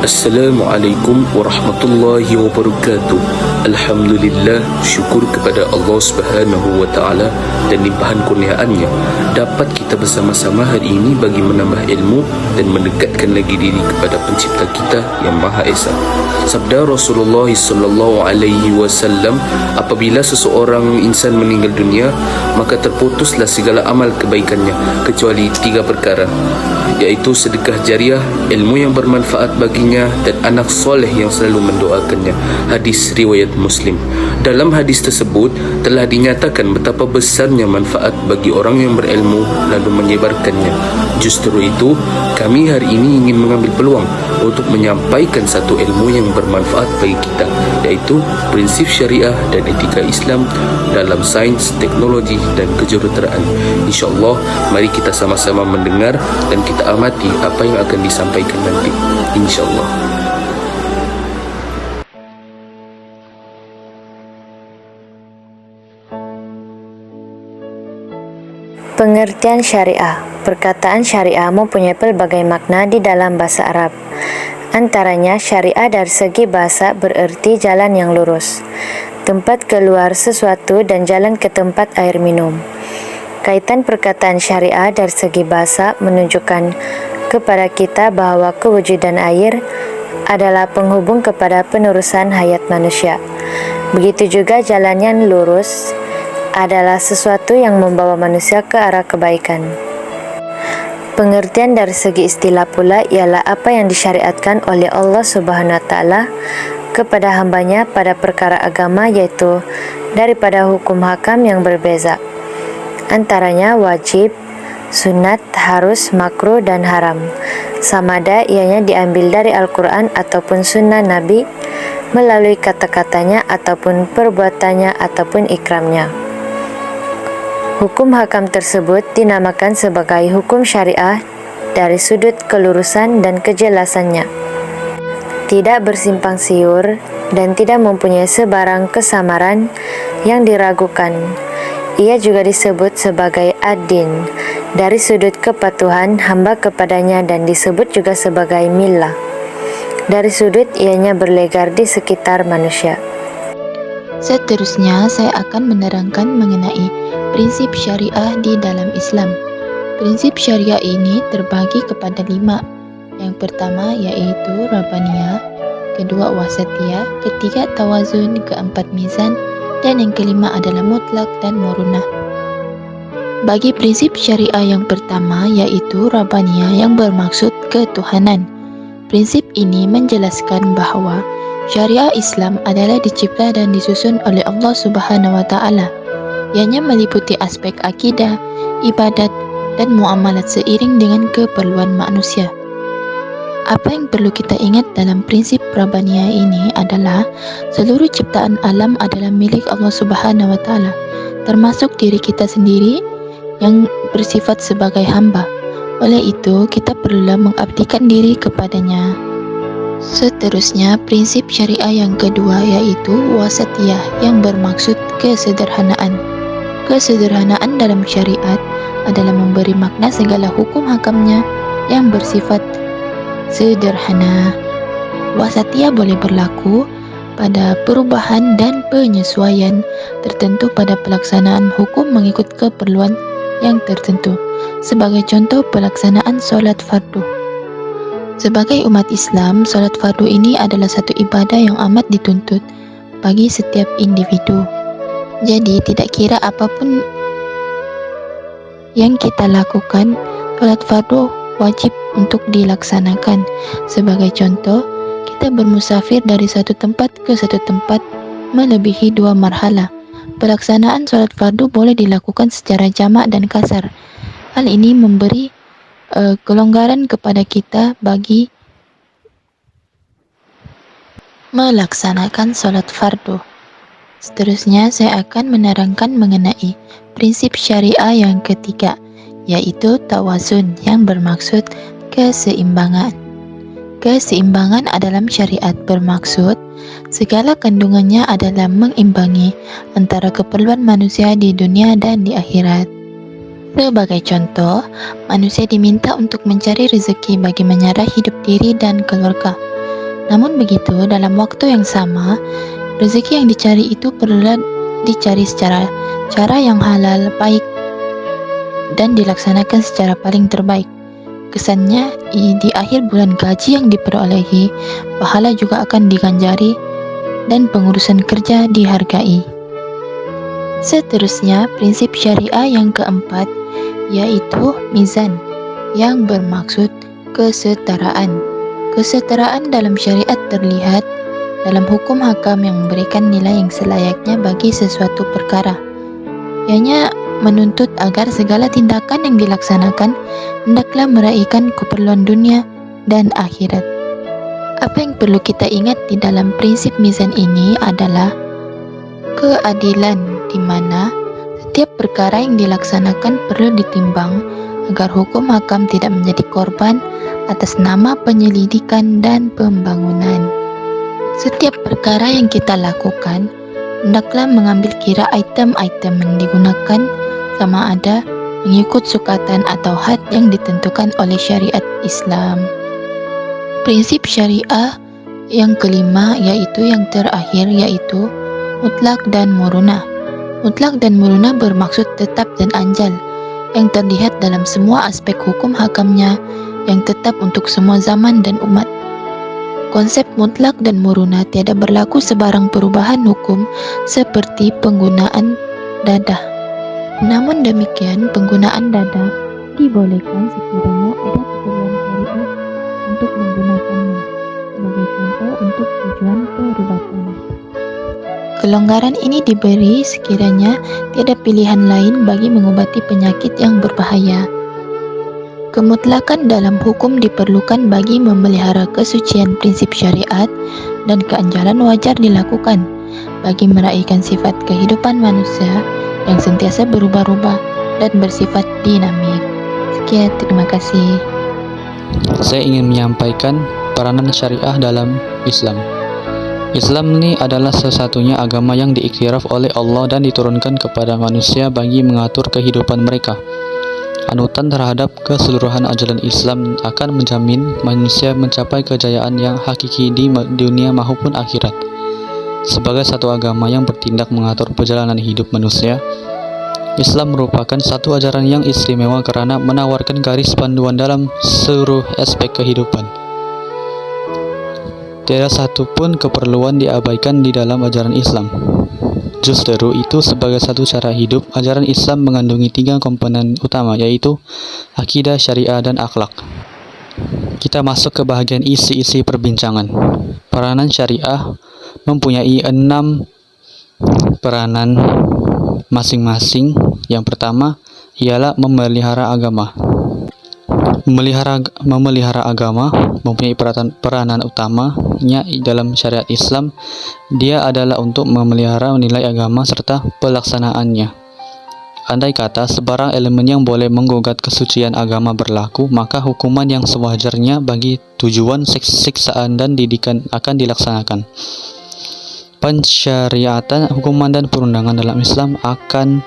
Assalamualaikum warahmatullahi wabarakatuh. Alhamdulillah, syukur kepada Allah Subhanahu wa taala dan limpahan kurniaannya dapat kita bersama-sama hari ini bagi menambah ilmu dan mendekatkan lagi diri kepada pencipta kita yang Maha Esa. Sabda Rasulullah sallallahu alaihi wasallam, apabila seseorang insan meninggal dunia, maka terputuslah segala amal kebaikannya kecuali 3 perkara, iaitu sedekah jariah, ilmu yang bermanfaat baginya, dan anak soleh yang selalu mendoakannya. Hadis riwayat Muslim. Dalam hadis tersebut telah dinyatakan betapa besarnya manfaat bagi orang yang berilmu lalu menyebarkannya. Justru itu, kami hari ini ingin mengambil peluang untuk menyampaikan satu ilmu yang bermanfaat bagi kita, yaitu prinsip syariah dan etika Islam dalam sains, teknologi dan kejuruteraan. InsyaAllah, mari kita sama-sama mendengar dan kita amati apa yang akan disampaikan nanti, InsyaAllah. Pengertian syariah. Perkataan syariah mempunyai pelbagai makna di dalam bahasa Arab. Antaranya, syariah dari segi bahasa bererti jalan yang lurus, tempat keluar sesuatu dan jalan ke tempat air minum. Kaitan perkataan syariah dari segi bahasa menunjukkan kepada kita bahawa kewujudan air adalah penghubung kepada penerusan hayat manusia. Begitu juga jalan yang lurus adalah sesuatu yang membawa manusia ke arah kebaikan. Pengertian dari segi istilah pula ialah apa yang disyariatkan oleh Allah Subhanahu wa taala kepada hambanya pada perkara agama, yaitu daripada hukum hakam yang berbeza. Antaranya wajib, sunat, harus, makruh dan haram. Samada ianya diambil dari Al-Quran ataupun sunnah Nabi melalui kata-katanya ataupun perbuatannya ataupun ikramnya. Hukum hakam tersebut dinamakan sebagai hukum syariah dari sudut kelurusan dan kejelasannya. Tidak bersimpang siur dan tidak mempunyai sebarang kesamaran yang diragukan. Ia juga disebut sebagai ad-din dari sudut kepatuhan hamba kepadanya dan disebut juga sebagai millah dari sudut ianya berlegar di sekitar manusia. Seterusnya, saya akan menerangkan mengenai prinsip syariah di dalam Islam. Prinsip syariah ini terbagi kepada 5. Yang pertama yaitu Rabbaniyah, kedua Wasatiyah, ketiga Tawazun, keempat Mizan, dan yang kelima adalah Mutlak dan Murunah. Bagi prinsip syariah yang pertama yaitu Rabbaniyah yang bermaksud ketuhanan. Prinsip ini menjelaskan bahawa syariah Islam adalah dicipta dan disusun oleh Allah Subhanahu wa taala. Ianya meliputi aspek akidah, ibadat, dan muamalat seiring dengan keperluan manusia. Apa yang perlu kita ingat dalam prinsip Rabbaniyah ini adalah seluruh ciptaan alam adalah milik Allah Subhanahu wa taala, termasuk diri kita sendiri yang bersifat sebagai hamba. Oleh itu, kita perlulah mengabdikan diri kepadanya. Seterusnya, prinsip syariah yang kedua yaitu Wasatiyah yang bermaksud kesederhanaan. Kesederhanaan dalam syariat adalah memberi makna segala hukum hakamnya yang bersifat sederhana. Wasatiyah boleh berlaku pada perubahan dan penyesuaian tertentu pada pelaksanaan hukum mengikut keperluan yang tertentu. Sebagai contoh, pelaksanaan solat fardu. Sebagai umat Islam, solat fardu ini adalah satu ibadah yang amat dituntut bagi setiap individu. Jadi, tidak kira apapun yang kita lakukan, solat fardu wajib untuk dilaksanakan. Sebagai contoh, kita bermusafir dari satu tempat ke satu tempat melebihi 2 marhalah. Pelaksanaan solat fardu boleh dilakukan secara jamak dan kasar. Hal ini memberi kelonggaran kepada kita bagi melaksanakan solat fardu. Seterusnya, saya akan menerangkan mengenai prinsip syariah yang ketiga, yaitu tawazun yang bermaksud keseimbangan. Keseimbangan dalam syariat bermaksud segala kandungannya adalah mengimbangi antara keperluan manusia di dunia dan di akhirat. Sebagai contoh, manusia diminta untuk mencari rezeki bagi menyara hidup diri dan keluarga. Namun begitu, dalam waktu yang sama, rezeki yang dicari itu perlu dicari secara cara yang halal, baik, dan dilaksanakan secara paling terbaik. Kesannya, di akhir bulan gaji yang diperolehi, pahala juga akan diganjari dan pengurusan kerja dihargai. Seterusnya, prinsip syariah yang keempat, yaitu mizan, yang bermaksud kesetaraan. Kesetaraan dalam syariat terlihat dalam hukum hakam yang memberikan nilai yang selayaknya bagi sesuatu perkara. Ianya menuntut agar segala tindakan yang dilaksanakan hendaklah meraihkan keperluan dunia dan akhirat. Apa yang perlu kita ingat di dalam prinsip mizan ini adalah keadilan, di mana setiap perkara yang dilaksanakan perlu ditimbang agar hukum hakam tidak menjadi korban atas nama penyelidikan dan pembangunan. Setiap perkara yang kita lakukan hendaklah mengambil kira item-item yang digunakan sama ada mengikut sukatan atau had yang ditentukan oleh syariat Islam. Prinsip syariah yang kelima, yaitu yang terakhir, yaitu mutlak dan muruna. Mutlak dan muruna bermaksud tetap dan anjal, yang terlihat dalam semua aspek hukum hakamnya, yang tetap untuk semua zaman dan umat. Konsep mutlak dan muruna tiada berlaku sebarang perubahan hukum seperti penggunaan dadah. Namun demikian, penggunaan dadah dibolehkan sekiranya ada keperluan syariah untuk menggunakannya, sebagai contoh untuk tujuan perubatan. Kelonggaran ini diberi sekiranya tiada pilihan lain bagi mengobati penyakit yang berbahaya. Kemutlakan dalam hukum diperlukan bagi memelihara kesucian prinsip syariat, dan keanjalan wajar dilakukan bagi meraihkan sifat kehidupan manusia yang sentiasa berubah-ubah dan bersifat dinamik. Sekian, terima kasih. Saya ingin menyampaikan peranan syariah dalam Islam. Islam ini adalah satu-satunya agama yang diiktiraf oleh Allah dan diturunkan kepada manusia bagi mengatur kehidupan mereka. Anutan terhadap keseluruhan ajaran Islam akan menjamin manusia mencapai kejayaan yang hakiki di dunia maupun akhirat. Sebagai satu agama yang bertindak mengatur perjalanan hidup manusia, Islam merupakan satu ajaran yang istimewa karena menawarkan garis panduan dalam seluruh aspek kehidupan. Tiada satu pun keperluan diabaikan di dalam ajaran Islam. Justru itu, sebagai satu cara hidup, ajaran Islam mengandungi 3 komponen utama, yaitu akidah, syariah, dan akhlak. Kita masuk ke bagian isi-isi perbincangan. Peranan syariah mempunyai 6 peranan masing-masing. Yang pertama ialah memelihara agama. Memelihara agama mempunyai peranan utamanya dalam syariat Islam. Dia adalah untuk memelihara nilai agama serta pelaksanaannya. Andai kata sebarang elemen yang boleh menggugat kesucian agama berlaku, maka hukuman yang sewajarnya bagi tujuan siksaan dan didikan akan dilaksanakan. Pensyariatan, hukuman dan perundangan dalam Islam akan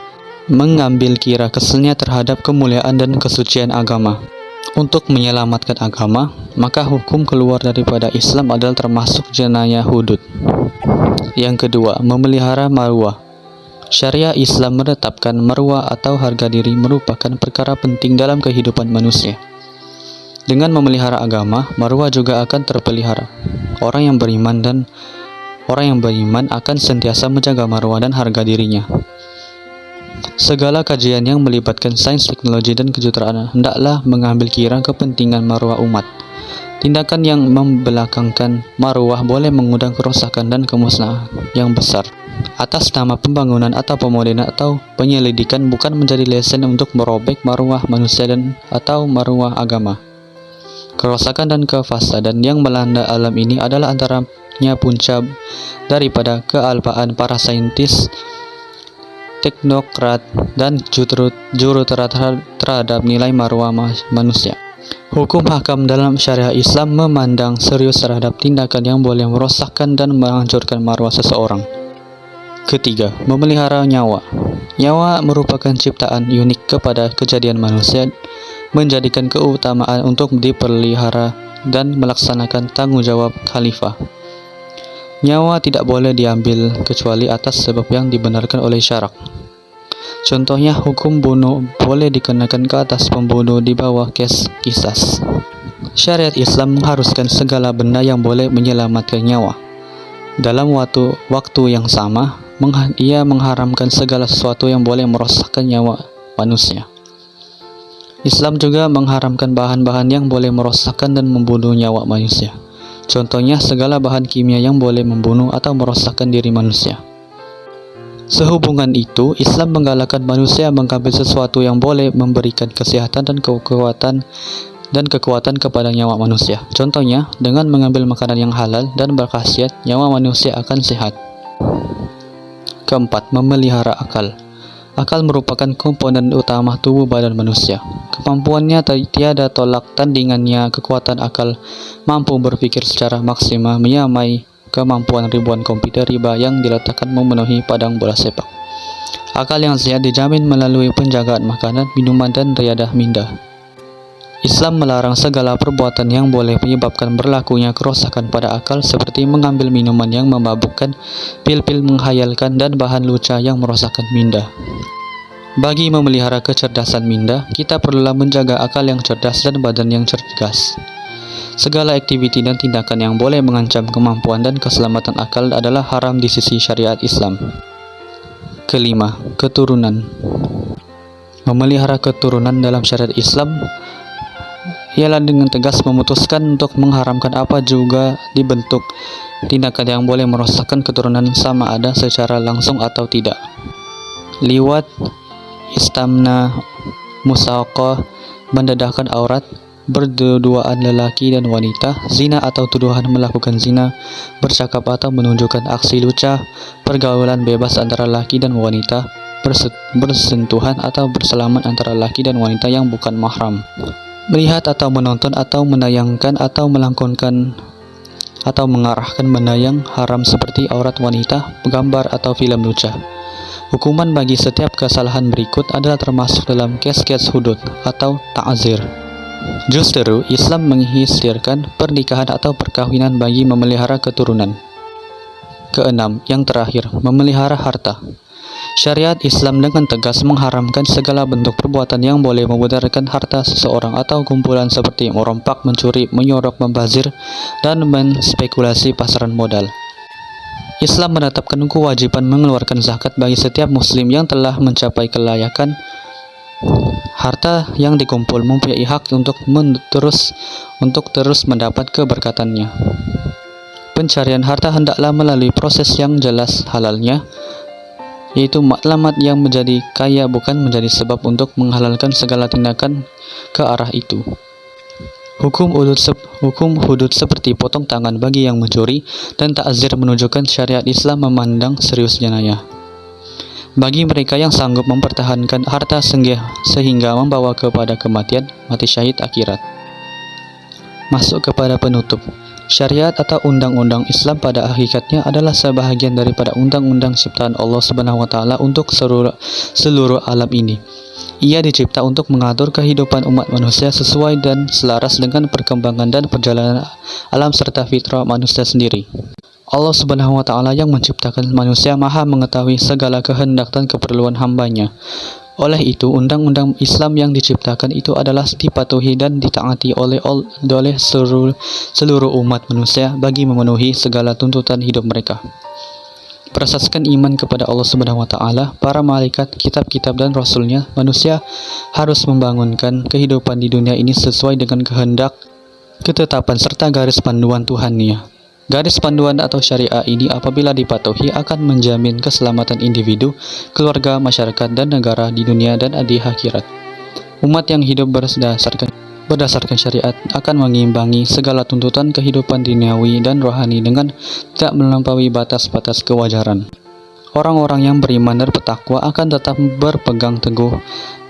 mengambil kira keselnya terhadap kemuliaan dan kesucian agama. Untuk menyelamatkan agama, maka hukum keluar daripada Islam adalah termasuk jenayah hudud. Yang kedua, memelihara marwah. Syariah Islam menetapkan marwah atau harga diri merupakan perkara penting dalam kehidupan manusia. Dengan memelihara agama, marwah juga akan terpelihara. Orang yang beriman akan sentiasa menjaga marwah dan harga dirinya. Segala kajian yang melibatkan sains, teknologi, dan kejuaraan hendaklah mengambil kira kepentingan marwah umat. Tindakan yang membelakangkan marwah boleh mengundang kerusakan dan kemusnahan yang besar. Atas nama pembangunan atau pemodenan atau penyelidikan bukan menjadi lesen untuk merobek marwah manusia atau marwah agama. Kerusakan dan kefasadan yang melanda alam ini adalah antaranya punca daripada kealpaan para saintis, teknokrat, dan juruterap terhadap nilai marwah manusia. Hukum hakam dalam syariah Islam memandang serius terhadap tindakan yang boleh merosakkan dan menghancurkan marwah seseorang. Ketiga, memelihara nyawa. Nyawa merupakan ciptaan unik kepada kejadian manusia, menjadikan keutamaan untuk dipelihara dan melaksanakan tanggungjawab khalifah. Nyawa tidak boleh diambil kecuali atas sebab yang dibenarkan oleh syarak. Contohnya, hukum bunuh boleh dikenakan ke atas pembunuh di bawah kisas. Syariat Islam mengharuskan segala benda yang boleh menyelamatkan nyawa. Dalam waktu yang sama, ia mengharamkan segala sesuatu yang boleh merosakkan nyawa manusia. Islam juga mengharamkan bahan-bahan yang boleh merosakkan dan membunuh nyawa manusia. Contohnya, segala bahan kimia yang boleh membunuh atau merosakkan diri manusia. Sehubungan itu, Islam menggalakkan manusia mengambil sesuatu yang boleh memberikan kesehatan dan kekuatan kepada nyawa manusia. Contohnya, dengan mengambil makanan yang halal dan berkhasiat, nyawa manusia akan sehat. Keempat, memelihara akal. Akal merupakan komponen utama tubuh badan manusia. Kemampuannya tiada tolak tandingannya. Kekuatan akal mampu berpikir secara maksimal menyamai kemampuan ribuan komputer riba yang diletakkan memenuhi padang bola sepak. Akal yang sehat dijamin melalui penjagaan makanan, minuman, dan riadah minda. Islam melarang segala perbuatan yang boleh menyebabkan berlakunya kerusakan pada akal, seperti mengambil minuman yang memabukkan, pil-pil menghayalkan, dan bahan luca yang merosakkan minda. Bagi memelihara kecerdasan minda, kita perlulah menjaga akal yang cerdas dan badan yang cerdas. Segala aktiviti dan tindakan yang boleh mengancam kemampuan dan keselamatan akal adalah haram di sisi syariat Islam. Kelima, keturunan. Memelihara keturunan dalam syariat Islam ialah dengan tegas memutuskan untuk mengharamkan apa juga dibentuk tindakan yang boleh merosakkan keturunan, sama ada secara langsung atau tidak. Liwat, istamna, musaqah, mendedahkan aurat, berduaan lelaki dan wanita, zina atau tuduhan melakukan zina, bercakap atau menunjukkan aksi luca, pergaulan bebas antara laki dan wanita, bersentuhan atau bersalaman antara laki dan wanita yang bukan mahram, melihat atau menonton atau menayangkan atau melangkonkan atau mengarahkan benda yang haram seperti aurat wanita, gambar atau film luca. Hukuman bagi setiap kesalahan berikut adalah termasuk dalam kes-kes hudud atau ta'zir. Justru Islam mengisyaratkan pernikahan atau perkawinan bagi memelihara keturunan. Keenam, yang terakhir, memelihara harta. Syariat Islam dengan tegas mengharamkan segala bentuk perbuatan yang boleh memudaratkan harta seseorang atau kumpulan seperti merompak, mencuri, menyorok, membazir, dan menspekulasi pasaran modal. Islam menetapkan kewajiban mengeluarkan zakat bagi setiap muslim yang telah mencapai kelayakan. Harta yang dikumpul mempunyai hak untuk terus mendapat keberkatannya. Pencarian harta hendaklah melalui proses yang jelas halalnya, yaitu maklumat yang menjadi kaya bukan menjadi sebab untuk menghalalkan segala tindakan ke arah itu. Hukum hudud seperti potong tangan bagi yang mencuri dan ta'zir menunjukkan syariat Islam memandang serius jenayah. Bagi mereka yang sanggup mempertahankan harta sehingga membawa kepada kematian, mati syahid akhirat. Masuk kepada penutup. Syariat atau undang-undang Islam pada hakikatnya adalah sebahagian daripada undang-undang ciptaan Allah Subhanahu wa taala untuk seluruh alam ini. Ia dicipta untuk mengatur kehidupan umat manusia sesuai dan selaras dengan perkembangan dan perjalanan alam serta fitrah manusia sendiri. Allah Subhanahu wa taala yang menciptakan manusia Maha mengetahui segala kehendak dan keperluan hambanya. Oleh itu, undang-undang Islam yang diciptakan itu adalah dipatuhi dan ditaati oleh seluruh umat manusia bagi memenuhi segala tuntutan hidup mereka. Berasaskan iman kepada Allah Subhanahu wa taala, para malaikat, kitab-kitab dan rasulnya, manusia harus membangunkan kehidupan di dunia ini sesuai dengan kehendak, ketetapan serta garis panduan Tuhannya. Garis panduan atau syariah ini apabila dipatuhi akan menjamin keselamatan individu, keluarga, masyarakat, dan negara di dunia dan di akhirat. Umat yang hidup berdasarkan syariat akan mengimbangi segala tuntutan kehidupan duniawi dan rohani dengan tidak melampaui batas-batas kewajaran. Orang-orang yang beriman dan bertakwa akan tetap berpegang teguh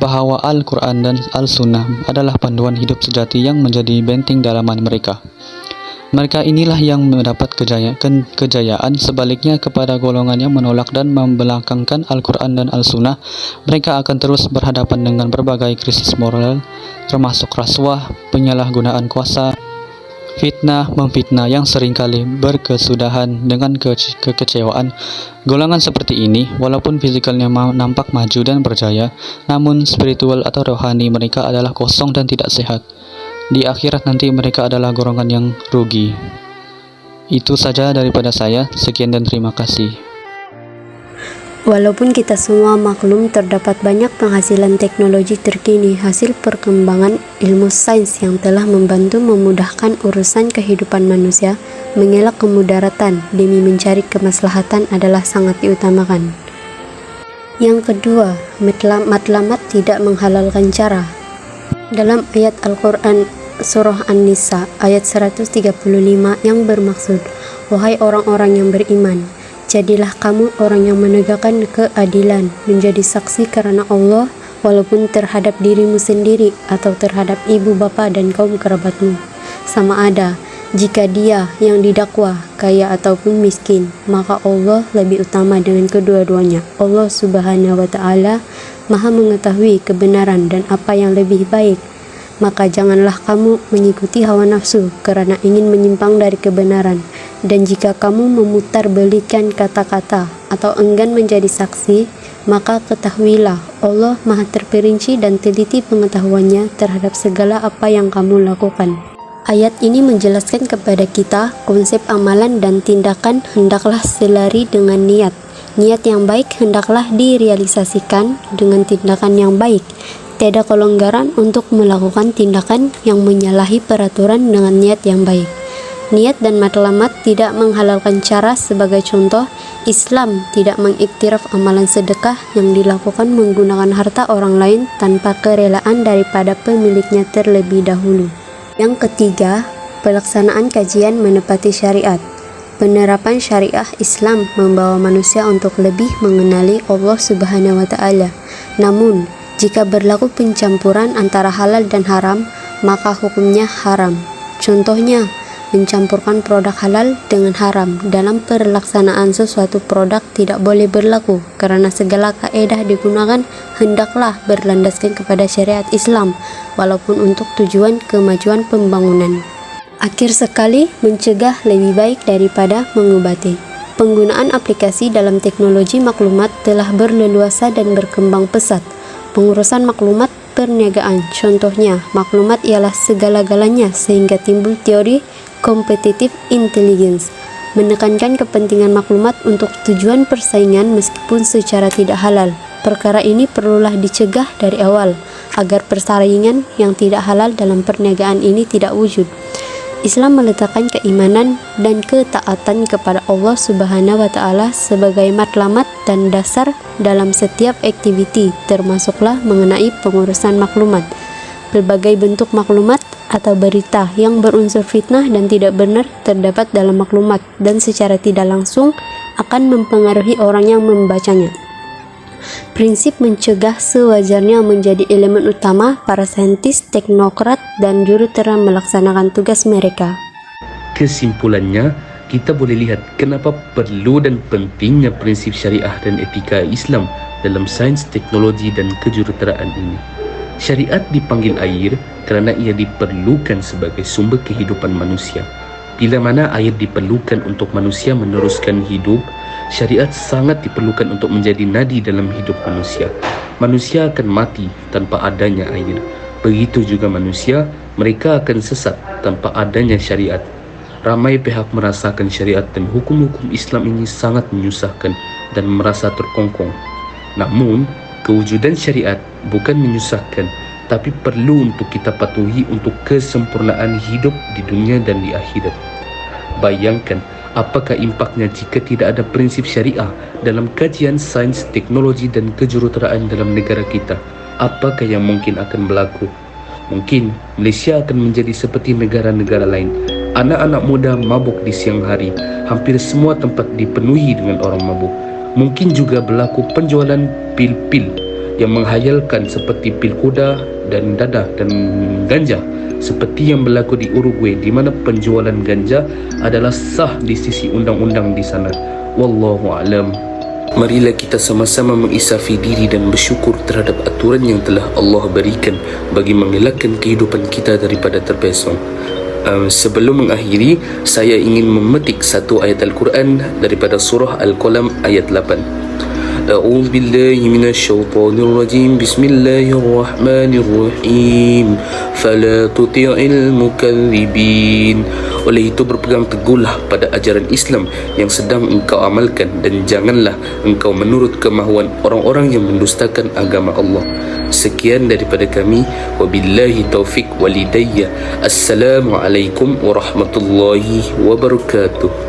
bahwa Al-Quran dan Al-Sunnah adalah panduan hidup sejati yang menjadi benteng dalaman mereka. Mereka inilah yang mendapat kejayaan. Sebaliknya, kepada golongan yang menolak dan membelakangkan Al-Quran dan Al-Sunnah, mereka akan terus berhadapan dengan berbagai krisis moral, termasuk rasuah, penyalahgunaan kuasa, fitnah memfitnah yang seringkali berkesudahan dengan kekecewaan. Golongan seperti ini, walaupun fisikalnya nampak maju dan berjaya, namun spiritual atau rohani mereka adalah kosong dan tidak sehat. Di akhirat nanti mereka adalah golongan yang rugi. Itu saja daripada saya. Sekian dan terima kasih. Walaupun kita semua maklum terdapat banyak penghasilan teknologi terkini hasil perkembangan ilmu sains yang telah membantu memudahkan urusan kehidupan manusia, mengelak kemudaratan demi mencari kemaslahatan adalah sangat diutamakan. Yang kedua, matlamat tidak menghalalkan cara. Dalam ayat Al-Quran Surah An-Nisa ayat 135 yang bermaksud, "Wahai orang-orang yang beriman, jadilah kamu orang yang menegakkan keadilan, menjadi saksi karena Allah, walaupun terhadap dirimu sendiri atau terhadap ibu bapa dan kaum kerabatmu. Sama ada, jika dia yang didakwa kaya ataupun miskin, maka Allah lebih utama dengan kedua-duanya. Allah Subhanahu wa Ta'ala Maha mengetahui kebenaran dan apa yang lebih baik. Maka janganlah kamu mengikuti hawa nafsu karena ingin menyimpang dari kebenaran. Dan jika kamu memutarbalikkan kata-kata atau enggan menjadi saksi, maka ketahuilah Allah Maha terperinci dan teliti pengetahuannya terhadap segala apa yang kamu lakukan." Ayat ini menjelaskan kepada kita konsep amalan dan tindakan hendaklah selari dengan niat. Niat yang baik hendaklah direalisasikan dengan tindakan yang baik. Tiada kelonggaran untuk melakukan tindakan yang menyalahi peraturan dengan niat yang baik. Niat dan matlamat tidak menghalalkan cara. Sebagai contoh, Islam tidak mengiktiraf amalan sedekah yang dilakukan menggunakan harta orang lain tanpa kerelaan daripada pemiliknya terlebih dahulu. Yang ketiga, pelaksanaan kajian menepati syariat. Penerapan syariah Islam membawa manusia untuk lebih mengenali Allah Subhanahu wa Ta'ala. Namun, jika berlaku pencampuran antara halal dan haram, maka hukumnya haram. Contohnya, mencampurkan produk halal dengan haram dalam pelaksanaan sesuatu produk tidak boleh berlaku karena segala kaedah digunakan hendaklah berlandaskan kepada syariat Islam walaupun untuk tujuan kemajuan pembangunan. Akhir sekali, mencegah lebih baik daripada mengobati. Penggunaan aplikasi dalam teknologi maklumat telah berleluasa dan berkembang pesat. Pengurusan maklumat perniagaan, contohnya, maklumat ialah segala-galanya sehingga timbul teori competitive intelligence, menekankan kepentingan maklumat untuk tujuan persaingan meskipun secara tidak halal. Perkara ini perlulah dicegah dari awal agar persaingan yang tidak halal dalam perniagaan ini tidak wujud. Islam meletakkan keimanan dan ketaatan kepada Allah Subhanahu wa Ta'ala sebagai matlamat dan dasar dalam setiap aktiviti, termasuklah mengenai pengurusan maklumat. Berbagai bentuk maklumat atau berita yang berunsur fitnah dan tidak benar terdapat dalam maklumat dan secara tidak langsung akan mempengaruhi orang yang membacanya. Prinsip mencegah sewajarnya menjadi elemen utama para saintis, teknokrat, dan jurutera melaksanakan tugas mereka. Kesimpulannya, kita boleh lihat kenapa perlu dan pentingnya prinsip syariah dan etika Islam dalam sains, teknologi, dan kejuruteraan ini. Syariat dipanggil air kerana ia diperlukan sebagai sumber kehidupan manusia. Bila mana air diperlukan untuk manusia meneruskan hidup, syariat sangat diperlukan untuk menjadi nadi dalam hidup manusia. Manusia akan mati tanpa adanya air. Begitu juga manusia, mereka akan sesat tanpa adanya syariat. Ramai pihak merasakan syariat dan hukum-hukum Islam ini sangat menyusahkan dan merasa terkongkong. Namun, kewujudan syariat bukan menyusahkan, tapi perlu untuk kita patuhi untuk kesempurnaan hidup di dunia dan di akhirat. Bayangkan apakah impaknya jika tidak ada prinsip syariah dalam kajian sains, teknologi dan kejuruteraan dalam negara kita. Apakah yang mungkin akan berlaku? Mungkin Malaysia akan menjadi seperti negara-negara lain. Anak-anak muda mabuk di siang hari. Hampir semua tempat dipenuhi dengan orang mabuk. Mungkin juga berlaku penjualan pil-pil yang menghayalkan seperti pil kuda dan dadah dan ganja, seperti yang berlaku di Uruguay di mana penjualan ganja adalah sah di sisi undang-undang di sana. Wallahu a'lam. Marilah kita sama-sama mengisafi diri dan bersyukur terhadap aturan yang telah Allah berikan bagi mengelakkan kehidupan kita daripada terpesong. Sebelum mengakhiri, saya ingin memetik satu ayat Al-Quran daripada surah Al-Qalam ayat 8. أعوذ بالله من الشيطان الرجيم بسم الله الرحمن الرحيم فلا تطع المكذبين. Oleh itu berpegang teguhlah pada ajaran Islam yang sedang engkau amalkan dan janganlah engkau menurut kemahuan orang-orang yang mendustakan agama Allah. Sekian daripada kami, wabillahi taufik walidayya. Assalamualaikum warahmatullahi wabarakatuh.